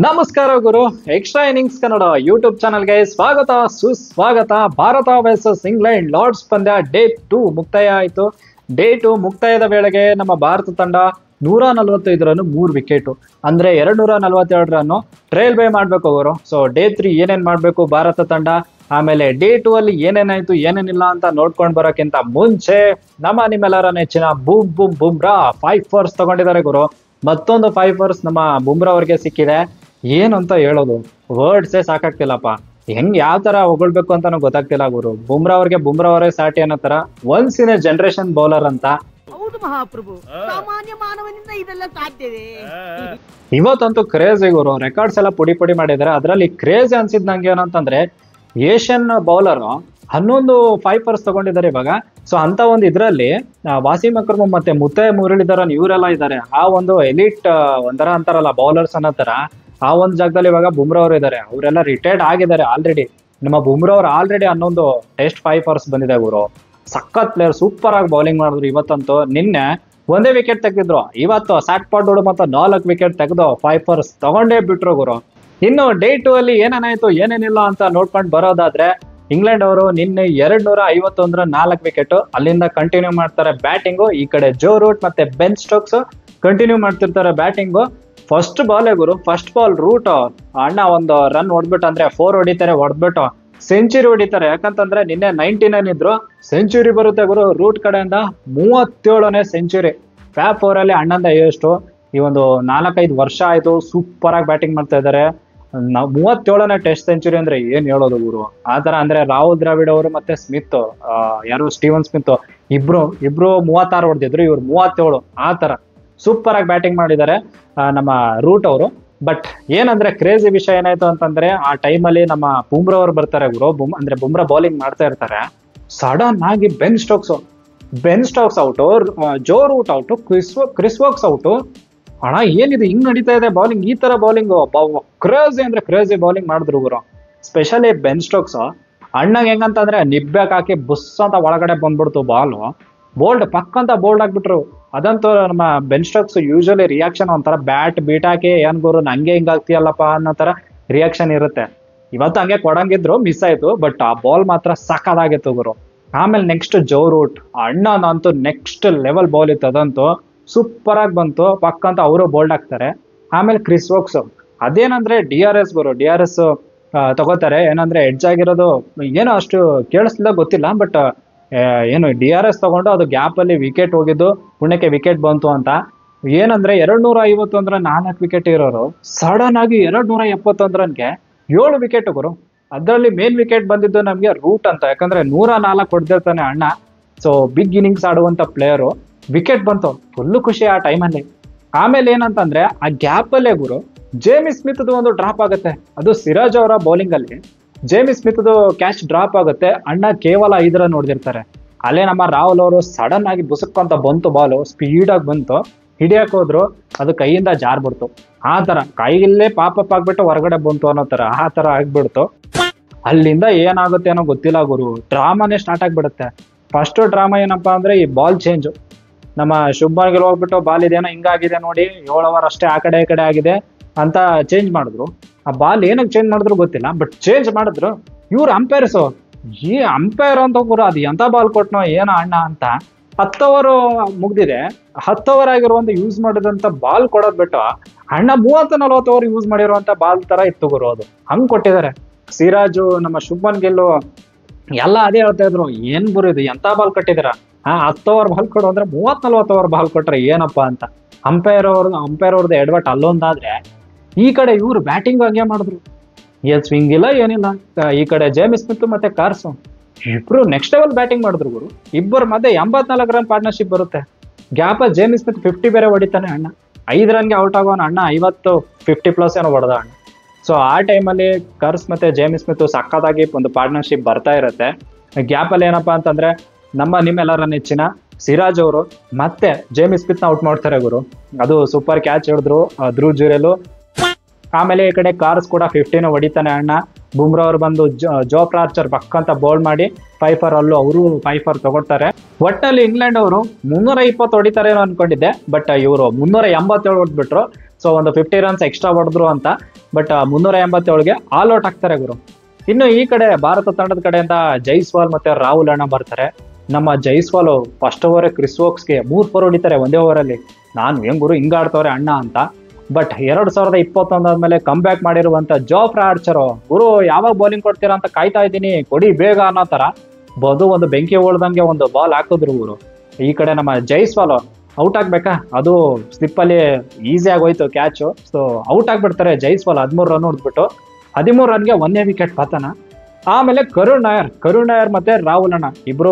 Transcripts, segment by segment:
ನಮಸ್ಕಾರ ಗುರು. Extra innings Kannada YouTube ಚಾನಲ್ಗೆ ಸ್ವಾಗತ ಸುಸ್ವಾಗತ. ಭಾರತ ವರ್ಸಸ್ ಇಂಗ್ಲೆಂಡ್ ಲಾರ್ಡ್ಸ್ ಪಂದ್ಯ ಡೇ 2 ಮುಕ್ತಾಯ ಆಯಿತು. ಡೇ 2 ಮುಕ್ತಾಯದ ವೇಳೆಗೆ ನಮ್ಮ ಭಾರತ ತಂಡ 145 ರನ್ 3 ವಿಕೆಟ್ ಅಂದ್ರೆ 247 ರನ್ ಟ್ರೈಲ್ ಬೈ ಮಾಡ್ಬೇಕು ಗುರು. ಸೊ ಡೇ 3 ಏನೇನ್ ಮಾಡ್ಬೇಕು ಭಾರತ ತಂಡ, ಆಮೇಲೆ ಡೇ 2 ಅಲ್ಲಿ ಏನೇನಾಯ್ತು ಏನೇನಿಲ್ಲ ಅಂತ ನೋಡ್ಕೊಂಡ್ ಬರೋಕ್ಕಿಂತ ಮುಂಚೆ ನಿಮ್ಮೆಲ್ಲರ ನೆಚ್ಚಿನ ಬೂಮ್ ಬೂಮ್ ಬುಮ್ರಾ 5 ಫೋರ್ಸ್ ತಗೊಂಡಿದ್ದಾರೆ ಗುರು. ಮತ್ತೊಂದು 5 ಫೋರ್ಸ್ ನಮ್ಮ ಬುಮ್ರಾ ಅವ್ರಿಗೆ ಸಿಕ್ಕಿದೆ. ಏನಂತ ಹೇಳೋದು, ವರ್ಡ್ಸೇ ಸಾಕಾಗ್ತಿಲ್ಲಪ್ಪ. ಯಾವ ತರ ಹೊಗಳ್ಬೇಕು ಅಂತಾನು ಗೊತ್ತಾಗ್ತಿಲ್ಲ ಗುರು. ಬುಮ್ರಾ ಅವ್ರಿಗೆ ಬುಮ್ರಾ ಅವರೇ ಸಾಟಿ ಅನ್ನೋ ತರ once in a generation bowler ಅಂತ. ಹೌದು ಮಹಾಪ್ರಭು, ಸಾಮಾನ್ಯ ಮಾನವನಿಂದ ಇದೆಲ್ಲ ಸಾಧ್ಯವೇ? ಇವತ್ತಂತೂ ಕ್ರೇಜಿ ಗುರು. ರೆಕಾರ್ಡ್ಸ್ ಎಲ್ಲ ಪುಡಿ ಪುಡಿ ಮಾಡಿದ್ದಾರೆ. ಅದರಲ್ಲಿ ಕ್ರೇಜಿ ಅನ್ಸಿದ್ ನಂಗೆ ಏನಂತಂದ್ರೆ ಏಷ್ಯನ್ ಬೌಲರ್ 11 5 ಫೋರ್ಸ್ ತಗೊಂಡಿದ್ದಾರೆ ಇವಾಗ. ಸೊ ಅಂತ ಒಂದು ಇದ್ರಲ್ಲಿ ವಾಸಿಂ ಅಕ್ರಮ್ ಮತ್ತೆ ಮುರಳೀಧರನ್ ಇವರೆಲ್ಲ ಇದ್ದಾರೆ. ಆ ಒಂದು ಎಲಿಟ್ ಒಂಥರ ಅಂತಾರಲ್ಲ ಬೌಲರ್ಸ್ ಅನ್ನೋ ತರ ಆ ಒಂದು ಜಾಗದಲ್ಲಿ ಇವಾಗ ಬುಮ್ರಾ ಅವರು ಇದ್ದಾರೆ. ಅವರೆಲ್ಲ ರಿಟೈರ್ಡ್ ಆಗಿದ್ದಾರೆ ಆಲ್ರೆಡಿ. ನಮ್ಮ ಬುಮ್ರಾ ಅವ್ರು ಆಲ್ರೆಡಿ 11 ಟೆಸ್ಟ್ 5 ಫೋರ್ಸ್ ಬಂದಿದೆ ಗುರು. ಸಖತ್ ಪ್ಲೇಯರ್, ಸೂಪರ್ ಆಗಿ ಬೌಲಿಂಗ್ ಮಾಡಿದ್ರು ಇವತ್ತಂತೂ. ನಿನ್ನೆ ಒಂದೇ ವಿಕೆಟ್ ತೆಗೆದಿದ್ರು, ಇವತ್ತು ಸಾಕ್ ಪಾಡೋಡು ಮತ್ತೆ 4 ವಿಕೆಟ್ ತೆಗೆದು 5 ಫೋರ್ಸ್ ತಗೊಂಡೇ ಬಿಟ್ರು ಗುರು. ಇನ್ನು ಡೇ 2 ಅಲ್ಲಿ ಏನೇನಾಯ್ತು ಏನೇನಿಲ್ಲ ಅಂತ ನೋಡ್ಕೊಂಡು ಬರೋದಾದ್ರೆ, ಇಂಗ್ಲೆಂಡ್ ಅವರು ನಿನ್ನೆ 251 4 ವಿಕೆಟ್, ಅಲ್ಲಿಂದ ಕಂಟಿನ್ಯೂ ಮಾಡ್ತಾರೆ ಬ್ಯಾಟಿಂಗು. ಈ ಕಡೆ ಜೋ ರೂಟ್ ಮತ್ತೆ ಬೆನ್ ಸ್ಟೋಕ್ಸ್ ಕಂಟಿನ್ಯೂ ಮಾಡ್ತಿರ್ತಾರೆ ಬ್ಯಾಟಿಂಗು. ಫಸ್ಟ್ ಬಾಲೇ ಗುರು, ಫಸ್ಟ್ ಬಾಲ್ ರೂಟ್ ಅಣ್ಣ ಒಂದು ರನ್ ಹೊಡ್ಬಿಟ್ಟು ಅಂದ್ರೆ 4 ಹೊಡಿತಾರೆ, ಹೊಡೆದ್ಬಿಟ್ಟು ಸೆಂಚುರಿ ಹೊಡಿತಾರೆ. ಯಾಕಂತಂದ್ರೆ ನಿನ್ನೆ 99 ಇದ್ರು, ಸೆಂಚುರಿ ಬರುತ್ತೆ ಗುರು ರೂಟ್ ಕಡೆಯಿಂದ. 37ನೇ ಸೆಂಚುರಿ ಫ್ಯಾಪ್ 4 ಅಲ್ಲಿ ಅಣ್ಣಂದ ಎಷ್ಟು. ಈ ಒಂದು 4-5 ವರ್ಷ ಆಯ್ತು ಸೂಪರ್ ಆಗಿ ಬ್ಯಾಟಿಂಗ್ ಮಾಡ್ತಾ ಇದ್ದಾರೆ. 37ನೇ ಟೆಸ್ಟ್ ಸೆಂಚುರಿ ಅಂದ್ರೆ ಏನ್ ಹೇಳೋದು ಗುರು. ಆತರ ಅಂದ್ರೆ ರಾಹುಲ್ ದ್ರಾವಿಡ್ ಅವರು ಮತ್ತೆ ಸ್ಮಿತ್, ಯಾರು ಸ್ಟೀವನ್ ಸ್ಮಿತ್ ಇಬ್ರು 36 ಹೊಡೆದಿದ್ರು, ಇವ್ರು 37. ಆ ತರ ಸೂಪರ್ ಆಗಿ ಬ್ಯಾಟಿಂಗ್ ಮಾಡಿದ್ದಾರೆ ನಮ್ಮ ರೂಟ್ ಅವರು. ಬಟ್ ಏನಂದ್ರೆ ಕ್ರೇಜಿ ವಿಷಯ ಏನಾಯ್ತು ಅಂತಂದ್ರೆ, ಆ ಟೈಮಲ್ಲಿ ನಮ್ಮ ಬುಮ್ರಾ ಅವ್ರು ಬರ್ತಾರೆ ಗುರು. ಅಂದ್ರೆ ಬುಮ್ರಾ ಬೌಲಿಂಗ್ ಮಾಡ್ತಾ ಇರ್ತಾರೆ. ಸಡನ್ ಆಗಿ Ben Stokes out, Joe Root out, Chris Woakes out. ಅಣ್ಣ ಏನಿದು ಹಿಂಗ್ ನಡೀತಾ ಇದೆ ಬೌಲಿಂಗ್, ಈ ತರ ಬೌಲಿಂಗ್ ಕ್ರೇಜಿ ಅಂದ್ರೆ ಕ್ರೇಜಿ ಬೌಲಿಂಗ್ ಮಾಡಿದ್ರು ಗುರು. ಸ್ಪೆಷಲಿ ಬೆನ್ ಸ್ಟೋಕ್ಸ್ ಅಣ್ಣಗೆ ಹೆಂಗಂತಂದ್ರೆ ನಿಬ್ಬೆಕ್ ಹಾಕಿ ಬುಸ್ ಅಂತ ಒಳಗಡೆ ಬಂದ್ಬಿಡ್ತು ಬಾಲು. ಪಕ್ಕಂತ ಬೋಲ್ಡ್ ಆಗ್ಬಿಟ್ರು. ಅದಂತೂ ನಮ್ಮ ಬೆನ್ ಸ್ಟೋಕ್ಸ್ ಯೂಶಲಿ ರಿಯಾಕ್ಷನ್ ಒಂಥರ ಬ್ಯಾಟ್ ಬೀಟ್ ಹಾಕಿ ಏನ್ ಗುರು ನಂಗೆ ಹಿಂಗಾಗ್ತಿಯಲ್ಲಪ್ಪ ಅನ್ನೋ ತರ ರಿಯಾಕ್ಷನ್ ಇರುತ್ತೆ. ಇವತ್ತು ಹಂಗೆ ಕೊಡಂಗಿದ್ರು, ಮಿಸ್ ಆಯ್ತು. ಬಟ್ ಆ ಬಾಲ್ ಮಾತ್ರ ಸಖತ್ತಾಗಿತ್ತು ಗುರು. ಆಮೇಲೆ ನೆಕ್ಸ್ಟ್ ಜೋ ರೂಟ್ ಅಣ್ಣನಂತೂ ನೆಕ್ಸ್ಟ್ ಲೆವೆಲ್ ಬಾಲ್ ಇತ್ತು. ಅದಂತೂ ಸೂಪರ್ ಆಗಿ ಬಂತು, ಪಕ್ಕಂತ ಅವರು ಬೋಲ್ಡ್ ಆಗ್ತಾರೆ. ಆಮೇಲೆ ಕ್ರಿಸ್ ವೋಕ್ಸ್ ಅದೇನಂದ್ರೆ DRS ಗುರು, DRS ತಗೋತಾರೆ. ಏನಂದ್ರೆ ಎಡ್ಜ್ ಆಗಿರೋದು ಏನೋ ಅಷ್ಟು ಕೇಳಿಸ್ಲಿಲ್ಲ ಗೊತ್ತಿಲ್ಲ. ಬಟ್ ಏನು DRS ತಗೊಂಡು ಅದು ಗ್ಯಾಪ್ ಅಲ್ಲಿ ವಿಕೆಟ್ ಹೋಗಿದ್ದು, ಪುಣ್ಯಕ್ಕೆ ವಿಕೆಟ್ ಬಂತು ಅಂತ. ಏನಂದ್ರೆ 251 4 ವಿಕೆಟ್ ಇರೋರು ಸಡನ್ ಆಗಿ 271 ರನ್ಗೆ 7 ವಿಕೆಟ್ ಗುರು. ಅದರಲ್ಲಿ ಮೇನ್ ವಿಕೆಟ್ ಬಂದಿದ್ದು ನಮ್ಗೆ ರೂಟ್ ಅಂತ. ಯಾಕಂದ್ರೆ 104 ಹೊಡೆದಿರ್ತಾನೆ ಅಣ್ಣ. ಸೊ ಬಿಗ್ ಇನ್ನಿಂಗ್ಸ್ ಆಡುವಂತ ಪ್ಲೇಯರು. ವಿಕೆಟ್ ಬಂತು, ಫುಲ್ ಖುಷಿ ಆ ಟೈಮಲ್ಲಿ. ಆಮೇಲೆ ಏನಂತಂದ್ರೆ ಆ ಗ್ಯಾಪ್ ಅಲ್ಲೇ ಗುರು ಜೇಮಿ ಸ್ಮಿತ್ ಒಂದು ಡ್ರಾಪ್ ಆಗುತ್ತೆ. ಅದು ಸಿರಾಜ್ ಅವರ ಬೌಲಿಂಗ್ ಅಲ್ಲಿ ಜೇಮಿ ಸ್ಮಿತ್ ಕ್ಯಾಚ್ ಡ್ರಾಪ್ ಆಗುತ್ತೆ. ಅಣ್ಣ ಕೇವಲ 5 ರನ್ ಹೊಡೆದಿರ್ತಾರೆ. ಅಲ್ಲೇ ನಮ್ಮ ರಾಹುಲ್ ಅವರು ಸಡನ್ ಆಗಿ ಬುಸಕ್ಕಂತ ಬಂತು ಬಾಲು, ಸ್ಪೀಡ್ ಆಗಿ ಬಂತು, ಹಿಡಿಯಕ್ ಹೋದ್ರು, ಅದು ಕೈಯಿಂದ ಜಾರ್ಬಿಡ್ತು. ಆ ತರ ಕೈಯಲ್ಲೇ ಪಾಪಪ್ ಆಗ್ಬಿಟ್ಟು ಹೊರಗಡೆ ಬಂತು ಅನ್ನೋ ತರ ಆ ತರ ಆಗ್ಬಿಡ್ತು. ಅಲ್ಲಿಂದ ಏನಾಗುತ್ತೆ ಅನ್ನೋ ಗೊತ್ತಿಲ್ಲ ಗುರು. ಡ್ರಾಮಾನೇ ಸ್ಟಾರ್ಟ್ ಆಗ್ಬಿಡುತ್ತೆ. ಫಸ್ಟ್ ಡ್ರಾಮಾ ಏನಪ್ಪಾ ಅಂದ್ರೆ ಈ ಬಾಲ್ ಚೇಂಜ್. ನಮ್ಮ ಶುಭ್ಮನ್ ಗಿಲ್ ಹೋಗ್ಬಿಟ್ಟು ಬಾಲ್ ಇದೇನೋ ಹಿಂಗಾಗಿದೆ ನೋಡಿ, 7 ಓವರ್ ಅಷ್ಟೇ ಆ ಕಡೆ ಈ ಕಡೆ ಆಗಿದೆ ಅಂತ ಚೇಂಜ್ ಮಾಡಿದ್ರು. ಆ ಬಾಲ್ ಏನಕ್ಕೆ ಚೇಂಜ್ ಮಾಡಿದ್ರು ಗೊತ್ತಿಲ್ಲ, ಬಟ್ ಚೇಂಜ್ ಮಾಡಿದ್ರು. ಇವ್ರು ಅಂಪೈರ್ಸು ಈ ಅಂಪೈರ್ ಅಂತ ಗುರು, ಅದು ಎಂತ ಬಾಲ್ ಕೊಟ್ನೋ ಏನೋ ಅಣ್ಣ ಅಂತ. 10 ಓವರ್ ಮುಗ್ದಿದೆ, 10 ಓವರ್ ಆಗಿರುವಂತ ಯೂಸ್ ಮಾಡಿದಂತ ಬಾಲ್ ಕೊಡೋದ್ ಬಿಟ್ಟು ಅಣ್ಣ 30-40 ಓವರ್ ಯೂಸ್ ಮಾಡಿರುವಂತ ಬಾಲ್ ತರ ಇತ್ತು ಗುರು. ಅದು ಹಂಗ್ ಕೊಟ್ಟಿದ್ದಾರೆ. ಸಿರಾಜು, ನಮ್ಮ ಶುಭ್ಮನ್ ಗಿಲ್ ಎಲ್ಲ ಅದೇ ಹೇಳ್ತಾ ಇದ್ರು, ಏನ್ ಗುರು ಇದು ಎಂತ ಬಾಲ್ ಕಟ್ಟಿದಿರ. 10 ಓವರ್ ಬಾಲ್ ಕೊಡು ಅಂದ್ರೆ 30-40 ಓವರ್ ಬಾಲ್ ಕೊಟ್ರೆ ಏನಪ್ಪಾ ಅಂತ. ಅಂಪೈರ್ ಅವ್ರದ್ದು ಎಡವಟ್ ಅಲ್ಲೊಂದಾದ್ರೆ, ಈ ಕಡೆ ಇವ್ರು ಬ್ಯಾಟಿಂಗ್ ಹಂಗೆ ಮಾಡಿದ್ರು. ಏನ್ ಸ್ವಿಂಗ್ ಇಲ್ಲ ಏನಿಲ್ಲ. ಈ ಕಡೆ ಜೇಮಿ ಸ್ಮಿತ್ ಮತ್ತೆ ಕಾರ್ಸು ಇಬ್ರು ನೆಕ್ಸ್ಟ್ ಲೆವೆಲ್ ಬ್ಯಾಟಿಂಗ್ ಮಾಡಿದ್ರು ಗುರು. ಇಬ್ಬರ ಮಧ್ಯೆ 84 ರನ್ ಪಾರ್ಟ್ನರ್ಶಿಪ್ ಬರುತ್ತೆ. ಗ್ಯಾಪ್ ಜೇಮಿ ಸ್ಮಿತ್ 50 ಬೇರೆ ಹೊಡಿತಾನೆ ಅಣ್ಣ. 5 ರನ್ಗೆ ಔಟ್ ಆಗೋನ ಅಣ್ಣ 50+ ಏನೋ ಹೊಡೆದ ಅಣ್ಣ. ಸೊ ಆ ಟೈಮಲ್ಲಿ ಕರ್ಸ್ ಮತ್ತೆ ಜೇಮಿ ಸ್ಮಿತ್ ಸಕ್ಕತ್ತಾಗಿ ಒಂದು ಪಾರ್ಟ್ನರ್ಶಿಪ್ ಬರ್ತಾ ಇರುತ್ತೆ. ಗ್ಯಾಪ್ ಅಲ್ಲಿ ಏನಪ್ಪಾ ಅಂತಂದ್ರೆ ನಿಮ್ಮೆಲ್ಲರ ನೆಚ್ಚಿನ ಸಿರಾಜ್ ಅವರು ಮತ್ತೆ ಜೇಮಿ ಸ್ಮಿತ್ ನ ಔಟ್ ಮಾಡ್ತಾರೆ ಗುರು. ಅದು ಸೂಪರ್ ಕ್ಯಾಚ್ ಹಿಡಿದ್ರು ಧ್ರುವ್ ಜುರೇಲು. ಆಮೇಲೆ ಈ ಕಡೆ ಕಾರ್ಸ್ ಕೂಡ 15 ಹೊಡಿತಾನೆ ಅಣ್ಣ. ಬುಮ್ರಾ ಅವ್ರು ಬಂದು ಜೋಫ್ ಆರ್ಚರ್ ಪಕ್ಕಂತ ಬೌಲ್ ಮಾಡಿ 5 ಫಾರ್ ಅಲ್ಲೂ ಅವರು 5 ಫಾರ್ ತಗೊಳ್ತಾರೆ. ಒಟ್ಟಲ್ಲಿ ಇಂಗ್ಲೆಂಡ್ ಅವರು 320 ಹೊಡಿತಾರೆ ಅನ್ಕೊಂಡಿದ್ದೆ, ಬಟ್ ಇವರು 387 ಹೊಡೆದ್ಬಿಟ್ರು. ಸೊ ಒಂದು 50 ರನ್ಸ್ ಎಕ್ಸ್ಟ್ರಾ ಹೊಡೆದ್ರು ಅಂತ. ಬಟ್ 387ಗೆ ಆಲ್ ಔಟ್ ಆಗ್ತಾರೆ ಗುರು. ಇನ್ನು ಈ ಕಡೆ ಭಾರತ ತಂಡದ ಕಡೆಯಿಂದ ಜೈಸ್ವಾಲ್ ಮತ್ತೆ ರಾಹುಲ್ ಅಣ್ಣ ಬರ್ತಾರೆ. ನಮ್ಮ ಜೈಸ್ವಾಲ್ ಫಸ್ಟ್ ಓವರ್ ಕ್ರಿಸ್ ವೋಕ್ಸ್ಗೆ 3 4 ಹೊಡಿತಾರೆ ಒಂದೇ ಓವರಲ್ಲಿ. ನಾನು ಹೆಂಗ್ ಗುರು ಹಿಂಗ ಆಡ್ತವ್ರೆ ಅಣ್ಣ ಅಂತ. ಬಟ್ 2021 ಆದ್ಮೇಲೆ ಕಮ್ ಬ್ಯಾಕ್ ಮಾಡಿರುವಂತ ಜೋಫ್ರಾ ಆರ್ಚರ್ ಗುರು ಯಾವಾಗ ಬೌಲಿಂಗ್ ಕೊಡ್ತೀರಾ ಅಂತ ಕಾಯ್ತಾ ಇದ್ದೀನಿ, ಕೊಡಿ ಬೇಗ ಅನ್ನೋ ತರ ಒಂದು ಬೆಂಕಿ ಓಳ್ದಂಗೆ ಒಂದು ಬಾಲ್ ಹಾಕಿದ್ರು ಗುರು. ಈ ಕಡೆ ನಮ್ಮ ಜೈಸ್ವಾಲ್ ಔಟ್ ಆಗ್ಬೇಕಾ, ಅದು ಸ್ಲಿಪ್ ಅಲ್ಲಿ ಈಸಿ ಆಗೋಯ್ತು ಕ್ಯಾಚ್. ಸೊ ಔಟ್ ಆಗ್ಬಿಡ್ತಾರೆ ಜೈಸ್ವಾಲ್. 13 ರನ್ ಹೊಡೆದ್ಬಿಟ್ಟು 13 ರನ್ಗೆ 1ನೇ ವಿಕೆಟ್ ಪತನ. ಆಮೇಲೆ ಕರುಣ್ ನಾಯರ್ ಮತ್ತೆ ರಾಹುಲ್ ಅಣ್ಣ ಇಬ್ರು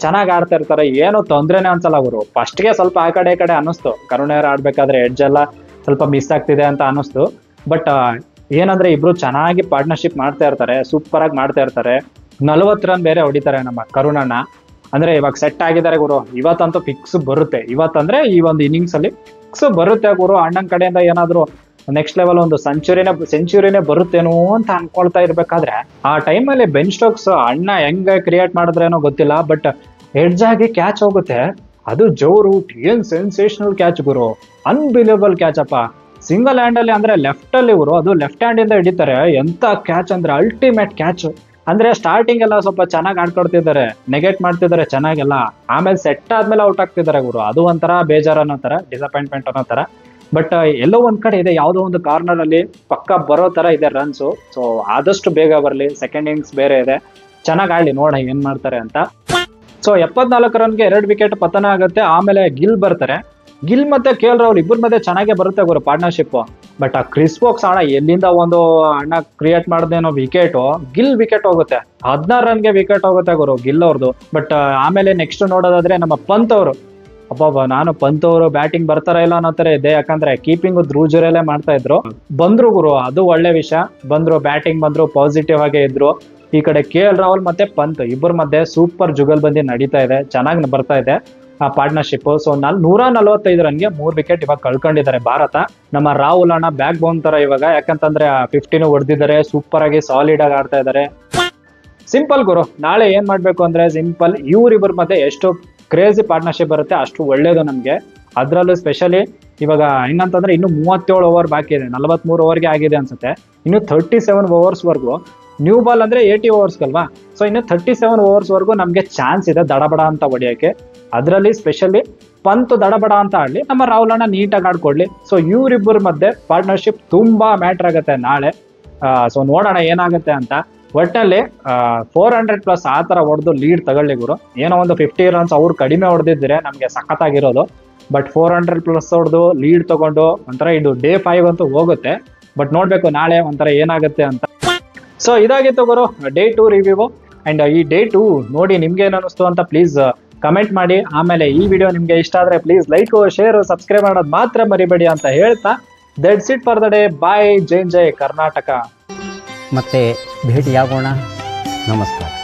ಚೆನ್ನಾಗಿ ಆಡ್ತಾ ಇರ್ತಾರೆ, ಏನೋ ತೊಂದ್ರೆನೇ ಅನ್ಸಲ್ಲ ಅವರು. ಫಸ್ಟ್ಗೆ ಸ್ವಲ್ಪ ಆ ಕಡೆ ಈ ಕಡೆ ಅನ್ನಿಸ್ತು, ಕರುಣ್ ನಾಯರ್ ಆಡ್ಬೇಕಾದ್ರೆ ಎಡ್ಜ್ ಎಲ್ಲ ಸ್ವಲ್ಪ ಮಿಸ್ ಆಗ್ತಿದೆ ಅಂತ ಅನ್ನಿಸ್ತು. ಬಟ್ ಏನಂದ್ರೆ ಇಬ್ರು ಚೆನ್ನಾಗಿ ಪಾರ್ಟ್ನರ್ಶಿಪ್ ಮಾಡ್ತಾ ಇರ್ತಾರೆ, ಸೂಪರ್ ಆಗಿ ಮಾಡ್ತಾ ಇರ್ತಾರೆ. 40 ರನ್ ಬೇರೆ ಹೊಡಿತಾರೆ ನಮ್ಮ ಕರುಣ್ ಅಣ್ಣ. ಅಂದ್ರೆ ಇವಾಗ ಸೆಟ್ ಆಗಿದ್ದಾರೆ ಗುರು, ಇವತ್ತಂತೂ ಫಿಕ್ಸ್ ಬರುತ್ತೆ. ಇವತ್ತಂದ್ರೆ ಈ ಒಂದು ಇನ್ನಿಂಗ್ಸ್ ಅಲ್ಲಿ ಫಿಕ್ಸ್ ಬರುತ್ತೆ ಗುರು. ಅಣ್ಣನ ಕಡೆಯಿಂದ ಏನಾದ್ರು ನೆಕ್ಸ್ಟ್ ಲೆವೆಲ್ ಒಂದು ಸೆಂಚುರಿನೇ ಬರುತ್ತೇನೋ ಅಂತ ಅನ್ಕೊಳ್ತಾ ಇರ್ಬೇಕಾದ್ರೆ ಆ ಟೈಮಲ್ಲಿ ಬೆನ್ ಸ್ಟೋಕ್ಸ್ ಅಣ್ಣ ಹೆಂಗ ಕ್ರಿಯೇಟ್ ಮಾಡಿದ್ರೇನೋ ಗೊತ್ತಿಲ್ಲ, ಬಟ್ ಎಡ್ಜ್ ಆಗಿ ಕ್ಯಾಚ್ ಹೋಗುತ್ತೆ. ಅದು ಜೋ ರೂಟ್ ಏನ್ ಸೆನ್ಸೇಷನಲ್ ಕ್ಯಾಚ್ ಗುರು, ಅನ್ಬಿಲಿಯಬಲ್ ಕ್ಯಾಚ್ ಅಪ್ಪ. ಸಿಂಗಲ್ ಹ್ಯಾಂಡ್ ಅಲ್ಲಿ ಅಂದ್ರೆ ಲೆಫ್ಟ್ ಅಲ್ಲಿ ಗುರು, ಅದು ಲೆಫ್ಟ್ ಹ್ಯಾಂಡ್ ಇಂದ ಹಿಡಿತಾರೆ. ಎಂತ ಕ್ಯಾಚ್ ಅಂದ್ರೆ ಅಲ್ಟಿಮೇಟ್ ಕ್ಯಾಚ್. ಅಂದ್ರೆ ಸ್ಟಾರ್ಟಿಂಗ್ ಎಲ್ಲ ಸ್ವಲ್ಪ ಚೆನ್ನಾಗಿ ಆಡ್ಕೊಡ್ತಿದ್ದಾರೆ, ನೆಗೆಟ್ ಮಾಡ್ತಿದ್ದಾರೆ ಚೆನ್ನಾಗೆಲ್ಲ, ಆಮೇಲೆ ಸೆಟ್ ಆದ್ಮೇಲೆ ಔಟ್ ಆಗ್ತಿದ್ದಾರೆ ಗುರು. ಅದು ಒಂಥರ ಬೇಜಾರ್ ಅನ್ನೋ ತರ, ಡಿಸಪಾಯಿಂಟ್ಮೆಂಟ್ ಅನ್ನೋ ತರ. ಬಟ್ ಎಲ್ಲೋ ಒಂದ್ ಕಡೆ ಇದೆ, ಯಾವುದೋ ಒಂದು ಕಾರ್ನರ್ ಅಲ್ಲಿ ಪಕ್ಕ ಬರೋ ತರ ಇದೆ ರನ್ಸು. ಸೊ ಆದಷ್ಟು ಬೇಗ ಬರಲಿ, ಸೆಕೆಂಡ್ ಇನ್ನಿಂಗ್ಸ್ ಬೇರೆ ಇದೆ, ಚೆನ್ನಾಗಿ ಆಡ್ಲಿ, ನೋಡ ಏನ್ ಮಾಡ್ತಾರೆ ಅಂತ. ಸೊ 74 ರನ್ಗೆ 2 ವಿಕೆಟ್ ಪತನ ಆಗುತ್ತೆ. ಆಮೇಲೆ ಗಿಲ್ ಬರ್ತಾರೆ. ಗಿಲ್ ಮತ್ತೆ KL ರಾಹುಲ್ ಇಬ್ಬರ ಮಧ್ಯೆ ಚೆನ್ನಾಗೇ ಬರುತ್ತೆ ಗುರು ಪಾರ್ಟ್ನರ್ಶಿಪ್. ಬಟ್ ಆ ಕ್ರಿಸ್ ವೋಕ್ಸ್ ಅಣ್ಣ ಎಲ್ಲಿಂದ ಒಂದು ಅಣ್ಣ ಕ್ರಿಯೇಟ್ ಮಾಡ್ದೇನೋ ವಿಕೆಟ್, ಗಿಲ್ ವಿಕೆಟ್ ಹೋಗುತ್ತೆ. 16 ರನ್ಗೆ ವಿಕೆಟ್ ಹೋಗುತ್ತೆ ಗುರು ಗಿಲ್ ಅವ್ರದ್ದು. ಬಟ್ ಆಮೇಲೆ ನೆಕ್ಸ್ಟ್ ನೋಡೋದಾದ್ರೆ ನಮ್ಮ ಪಂತ್ ಅವರು, ನಾನು ಪಂತ್ ಅವರು ಬ್ಯಾಟಿಂಗ್ ಬರ್ತಾರ ಇಲ್ಲ ಅನ್ನೋ ತರ ಇದೆ, ಯಾಕಂದ್ರೆ ಕೀಪಿಂಗ್ ಧ್ರುವ್ ಮಾಡ್ತಾ ಇದ್ರು. ಬಂದ್ರು ಗುರು, ಅದು ಒಳ್ಳೆ ವಿಷಯ. ಬಂದ್ರು, ಬ್ಯಾಟಿಂಗ್ ಬಂದ್ರು, ಪಾಸಿಟಿವ್ ಆಗೇ ಇದ್ರು. ಈ ಕಡೆ KL ರಾಹುಲ್ ಮತ್ತೆ ಪಂತ್ ಇಬ್ಬರ ಮಧ್ಯೆ ಸೂಪರ್ ಜುಗಲ್ಬಂದಿ ನಡೀತಾ ಇದೆ, ಚೆನ್ನಾಗಿ ಬರ್ತಾ ಇದೆ ಆ ಪಾರ್ಟ್ನರ್ಶಿಪ್. ಸೊ 145 ರನ್ಗೆ 3 ವಿಕೆಟ್ ಇವಾಗ ಕಳ್ಕೊಂಡಿದ್ದಾರೆ ಭಾರತ. ನಮ್ಮ ರಾಹುಲ್ ಅಣ್ಣ ಬ್ಯಾಕ್ ಬೋನ್ ತರ ಇವಾಗ, ಯಾಕಂತಂದ್ರೆ 15 ಹೊಡೆದಿದ್ದಾರೆ, ಸೂಪರ್ ಆಗಿ ಸಾಲಿಡ್ ಆಗಿ ಆಡ್ತಾ ಇದ್ದಾರೆ. ಸಿಂಪಲ್ ಗುರು, ನಾಳೆ ಏನ್ ಮಾಡ್ಬೇಕು ಅಂದ್ರೆ ಸಿಂಪಲ್, ಇವ್ರಿಬ್ಬರ ಮಧ್ಯೆ ಎಷ್ಟು ಕ್ರೇಜಿ ಪಾರ್ಟ್ನರ್ಶಿಪ್ ಬರುತ್ತೆ ಅಷ್ಟು ಒಳ್ಳೇದು ನಮ್ಗೆ. ಅದ್ರಲ್ಲೂ ಸ್ಪೆಷಲಿ ಇವಾಗ ಹೆಂಗಂತಂದ್ರೆ ಇನ್ನು 37 ಓವರ್ ಬಾಕಿ ಇದೆ, 43 ಓವರ್ಗೆ ಆಗಿದೆ ಅನ್ಸುತ್ತೆ. ಇನ್ನು 37 ಓವರ್ಸ್ ವರ್ಗು, ನ್ಯೂ ಬಾಲ್ ಅಂದ್ರೆ 80 ಓವರ್ಸ್ ಅಲ್ವಾ. ಸೊ ಇನ್ನು 37 ಓವರ್ಸ್ ವರ್ಗು ನಮ್ಗೆ ಚಾನ್ಸ್ ಇದೆ ದಡಬಡ ಅಂತ ಹೊಡಿಯಕ್ಕೆ. ಅದರಲ್ಲಿ ಸ್ಪೆಷಲಿ ಪಂತ್ ದಡಬಡ ಅಂತ ಆಡ್ಲಿ, ನಮ್ಮ ರಾಹುಲ್ ಅಣ್ಣ ನೀಟಾಗಿ ಆಡ್ಕೊಡ್ಲಿ. ಸೊ ಇವ್ರಿಬ್ಬರ ಮಧ್ಯೆ ಪಾರ್ಟ್ನರ್ಶಿಪ್ ತುಂಬಾ ಮ್ಯಾಟರ್ ಆಗುತ್ತೆ ನಾಳೆ. ಸೊ ನೋಡೋಣ ಏನಾಗುತ್ತೆ ಅಂತ. ಒಟ್ಟಲ್ಲಿ 400+ ಆ ತರ ಹೊಡೆದು ಲೀಡ್ ತಗೊಳ್ಳಿ ಗುರು. ಏನೋ ಒಂದು 50 ರನ್ಸ್ ಅವ್ರು ಕಡಿಮೆ ಹೊಡೆದಿದ್ರೆ ನಮ್ಗೆ ಸಖತ್ತಾಗಿರೋದು. ಬಟ್ 400+ ಹೊಡೆದು ಲೀಡ್ ತಗೊಂಡು ಒಂಥರ ಇದು ಡೇ 5 ಅಂತೂ ಹೋಗುತ್ತೆ. ಬಟ್ ನೋಡ್ಬೇಕು ನಾಳೆ ಒಂಥರ ಏನಾಗುತ್ತೆ ಅಂತ. ಸೊ ಇದಾಗಿತ್ತು ಗುರು ಡೇ 2 ರಿವ್ಯೂ. ಅಂಡ್ ಈ ಡೇ 2 ನೋಡಿ ನಿಮ್ಗೆ ಏನ್ ಅನಿಸ್ತು ಅಂತ ಪ್ಲೀಸ್ ಕಮೆಂಟ್ ಮಾಡಿ. ಆಮೇಲೆ ಈ ವಿಡಿಯೋ ನಿಮ್ಗೆ ಇಷ್ಟ ಆದ್ರೆ ಪ್ಲೀಸ್ ಲೈಕ್, ಶೇರ್, ಸಬ್ಸ್ಕ್ರೈಬ್ ಮಾಡೋದು ಮಾತ್ರ ಮರಿಬೇಡಿ ಅಂತ ಹೇಳ್ತಾ that's it for the day. Bye. ಜೈ ಕರ್ನಾಟಕ. ಮತ್ತೆ ಭೇಟಿಯಾಗೋಣ. ನಮಸ್ಕಾರ.